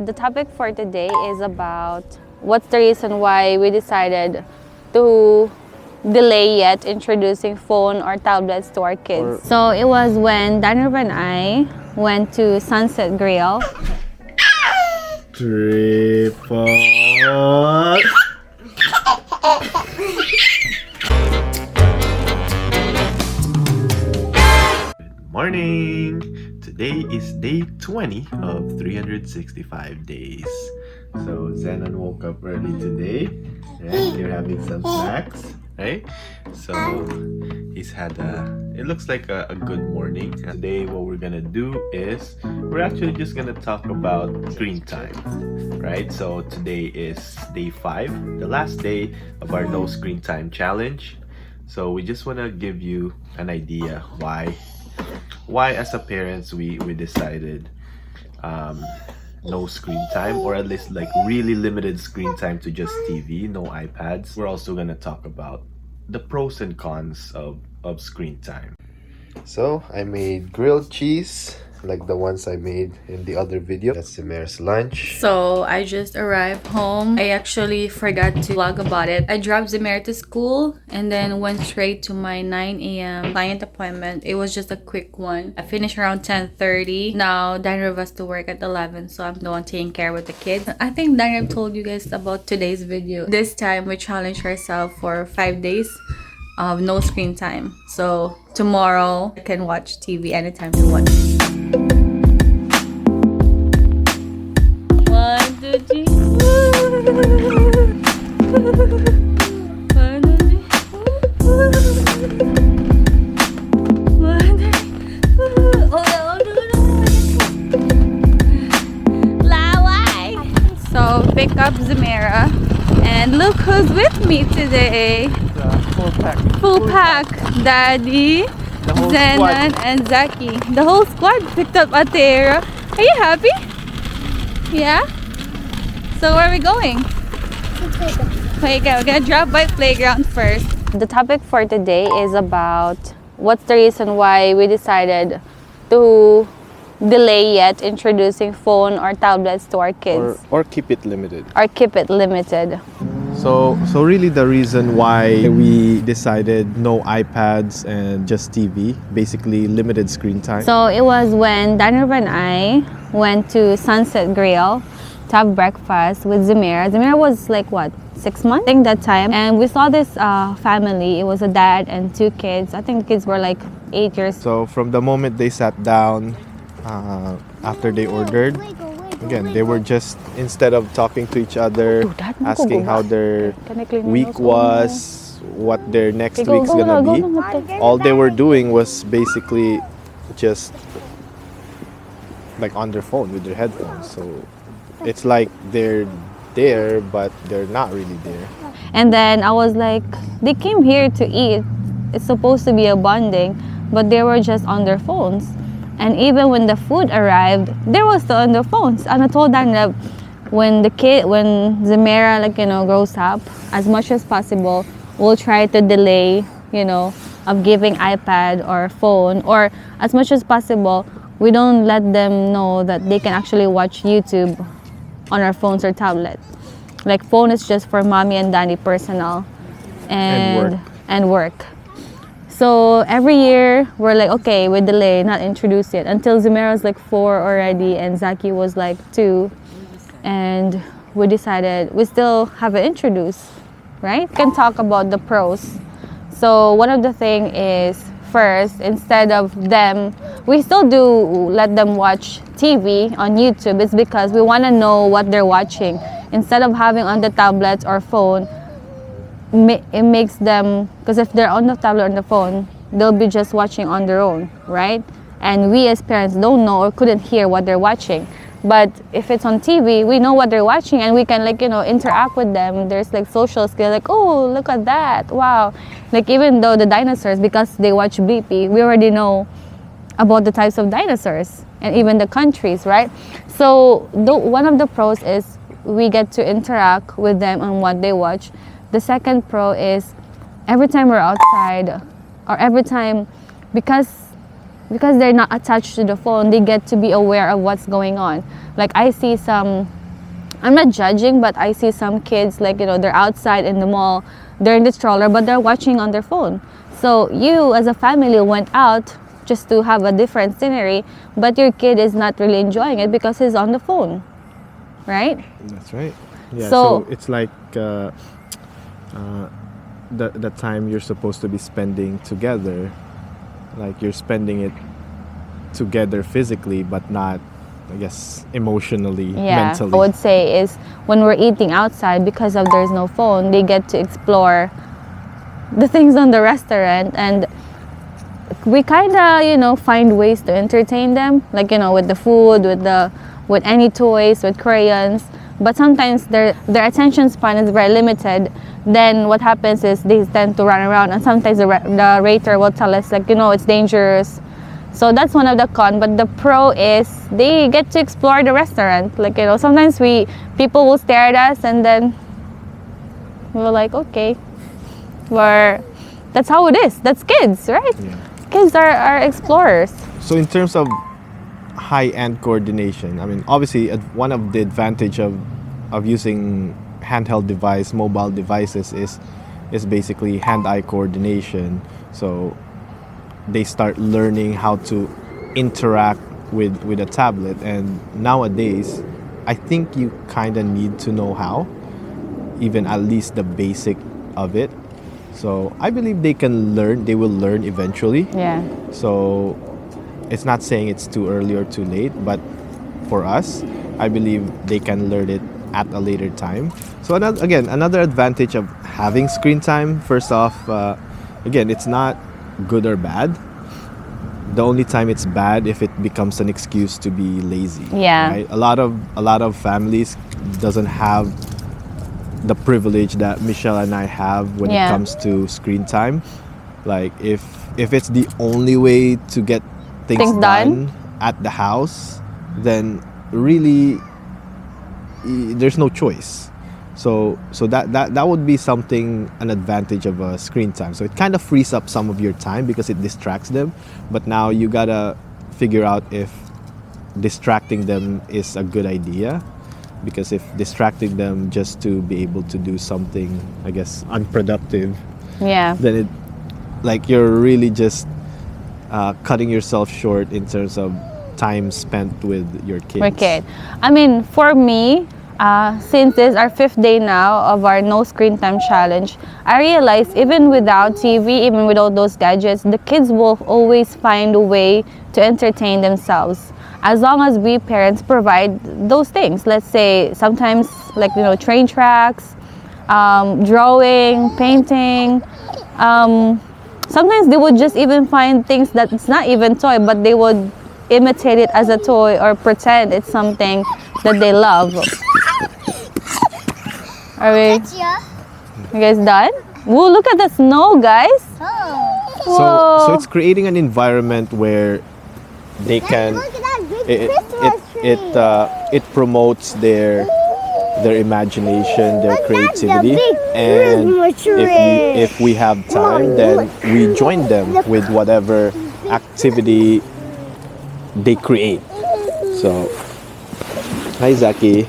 The topic for today is about what's the reason why we decided to delay yet introducing phone or tablets to our kids. So it was when Daniel and I went to Sunset Grill. Triple. Good morning! Today is day 20 of 365 days. So Zenon woke up early today. Right? You're having some snacks, right? So he's had it looks like a good morning. Today what we're gonna do is we're actually just gonna talk about screen time, right? So today is day 5, the last day of our no screen time challenge. So we just want to give you an idea why as a parents we decided no screen time, or at least like really limited screen time to just TV, no iPads. We're also gonna talk about the pros and cons of screen time. So I made grilled cheese like the ones I made in the other video. That's Simer's lunch. So I just arrived home. I actually forgot to vlog about it. I dropped Zimer to school and then went straight to my 9 a.m. client appointment. It was just a quick one. I finished around 10:30. Now Daniel was to work at 11, so I'm the one taking care with the kids. I think Daniel told you guys about today's video. This time we challenged ourselves for 5 days of no screen time. So tomorrow I can watch TV anytime you want. 1, 2, 3. So pick up Zamira, and look who's with me today. Full pack. Daddy, Zenon, and Zaki. The whole squad picked up Atera. Are you happy? Yeah? So where are we going? Playground. We're gonna drop by playground first. The topic for today is about what's the reason why we decided to delay yet introducing phone or tablets to our kids. Or keep it limited. Or keep it limited. So really the reason why we decided no iPads and just TV, basically limited screen time. So it was when Daniel and I went to Sunset Grill to have breakfast with Zamira. Zamira was like what, 6 months? I think that time. And we saw this family. It was a dad and 2 kids. I think the kids were like 8 years. So from the moment they sat down, after they ordered, again, they were just, instead of talking to each other, asking how their week was, what their next week's gonna be, all they were doing was basically just like on their phone with their headphones. So it's like they're there, but they're not really there. And then I was like, they came here to eat. It's supposed to be a bonding, but they were just on their phones. And even when the food arrived, they were still on their phones. And I told them that when Zamira, grows up, as much as possible, we'll try to delay, of giving iPad or phone, or as much as possible, we don't let them know that they can actually watch YouTube on our phones or tablet. Like, phone is just for mommy and daddy personal and work. So every year we're like, okay, we delay, not introduce it, until Zamira was like 4 already and Zaki was like 2, and we decided we still haven't introduced, right? We can talk about the pros. So one of the thing is, first, instead of them, we still do let them watch TV on YouTube. It's because we want to know what they're watching. Instead of having on the tablets or phone, it makes them, because if they're on the tablet or on the phone, they'll be just watching on their own, right? And we as parents don't know or couldn't hear what they're watching. But if it's on TV, we know what they're watching and we can interact with them. There's like social skill, like, oh, look at that, wow. Like, even though the dinosaurs, because they watch Blippi, we already know about the types of dinosaurs and even the countries, right? So one of the pros is we get to interact with them on what they watch. The second pro is every time we're outside, or every time, because because they're not attached to the phone, they get to be aware of what's going on. Like I see some, I'm not judging, but I see some kids, like, you know, they're outside in the mall, they're in the stroller, but they're watching on their phone. So you as a family went out just to have a different scenery, but your kid is not really enjoying it because he's on the phone, right? That's right. Yeah. So- So it's like the time you're supposed to be spending together, like you're spending it together physically, but not, I guess, emotionally, Yeah, mentally. I would say is when we're eating outside, because of there's no phone, they get to explore the things on the restaurant, and we kind of, you know, find ways to entertain them, like, you know, with the food, with any toys, with crayons. But sometimes their attention span is very limited. Then what happens is they tend to run around, and sometimes the rater will tell us, like, you know, it's dangerous. So that's one of the con. But the pro is they get to explore the restaurant. Like, you know, sometimes people will stare at us, and then we're like, okay, that's how it is. That's kids, right? Yeah. Kids are explorers. So in terms of high-end coordination, I mean, obviously one of the advantage of using handheld mobile devices is basically hand-eye coordination. So they start learning how to interact with a tablet, and nowadays I think you kind of need to know how, even at least the basic of it. So I believe they will learn eventually. Yeah. So it's not saying it's too early or too late, but for us, I believe they can learn it at a later time. So another advantage of having screen time, first off, again, it's not good or bad. The only time it's bad if it becomes an excuse to be lazy. Yeah. Right? A lot of families doesn't have the privilege that Michelle and I have when Yeah. it comes to screen time. Like if it's the only way to get things done at the house, then really there's no choice. So that would be an advantage of a screen time. So it kind of frees up some of your time because it distracts them. But now you gotta figure out if distracting them is a good idea. Because if distracting them just to be able to do something, I guess, unproductive, Yeah. then you're really just cutting yourself short in terms of time spent with your kids. Okay. I mean, for me, since this is our 5th day now of our no screen time challenge, I realized even without TV, even without those gadgets, the kids will always find a way to entertain themselves. As long as we parents provide those things. Let's say sometimes, like, you know, train tracks, drawing, painting. Sometimes they would just even find things that it's not even toy, but they would imitate it as a toy or pretend it's something that they love. Are you guys done? Whoa, look at the snow, guys. Whoa. So it's creating an environment where they can it promotes their imagination, their creativity, and if we have time, then we join them with whatever activity they create. So, hi Zaki.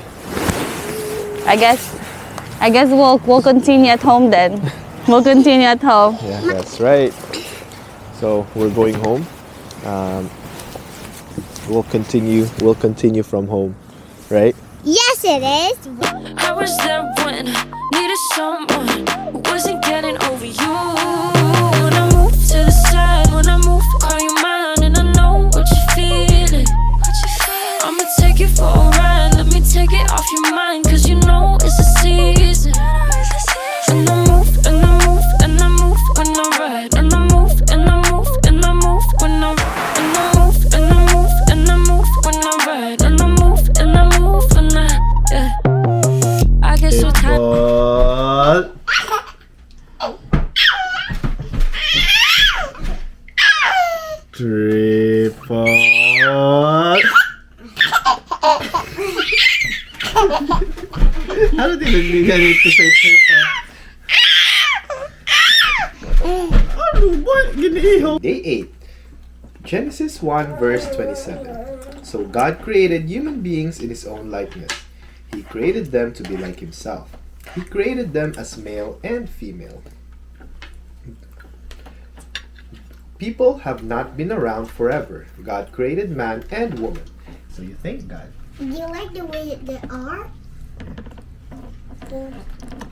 I guess we'll continue at home then. We'll continue at home. Yeah, that's right. So we're going home. We'll continue from home, right? Yes, it is. I was there when I needed someone who wasn't getting over you. When I move to the side, when I move, call you mine, and I know what you're feeling. I'ma take you for a ride, let me take it off your mind, cause you know it's a season. And I move, and I move, and I move when I ride, and I move, and I move, and I move when I ride, and I move, and I move, and I move when I ride, and I move, and I move when yeah. I get so tired. Triple. Ano tinagbigan ito sa triple? Ano ba? Giniihaw. Day 8. Genesis 1 verse 27. So God created human beings in his own likeness. He created them to be like himself. He created them as male and female. People have not been around forever. God created man and woman. So you thank God. Do you like the way they are?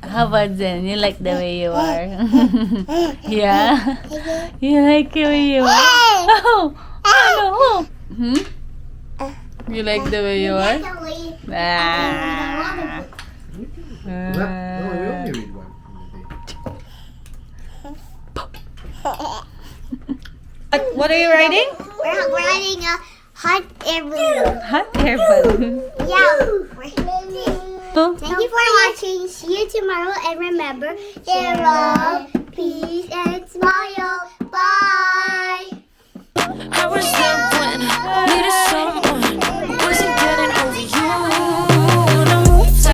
How about Zen? You like the way you are? Yeah? You like the way you are? Oh! Oh no! You like the way you are? Ah. No, we only read one. What are you writing? We're writing a hot air balloon. Hot air balloon. Yeah. Thank you for watching. See you tomorrow. And remember, share love, peace, and smile. Bye. I was there when I needed someone.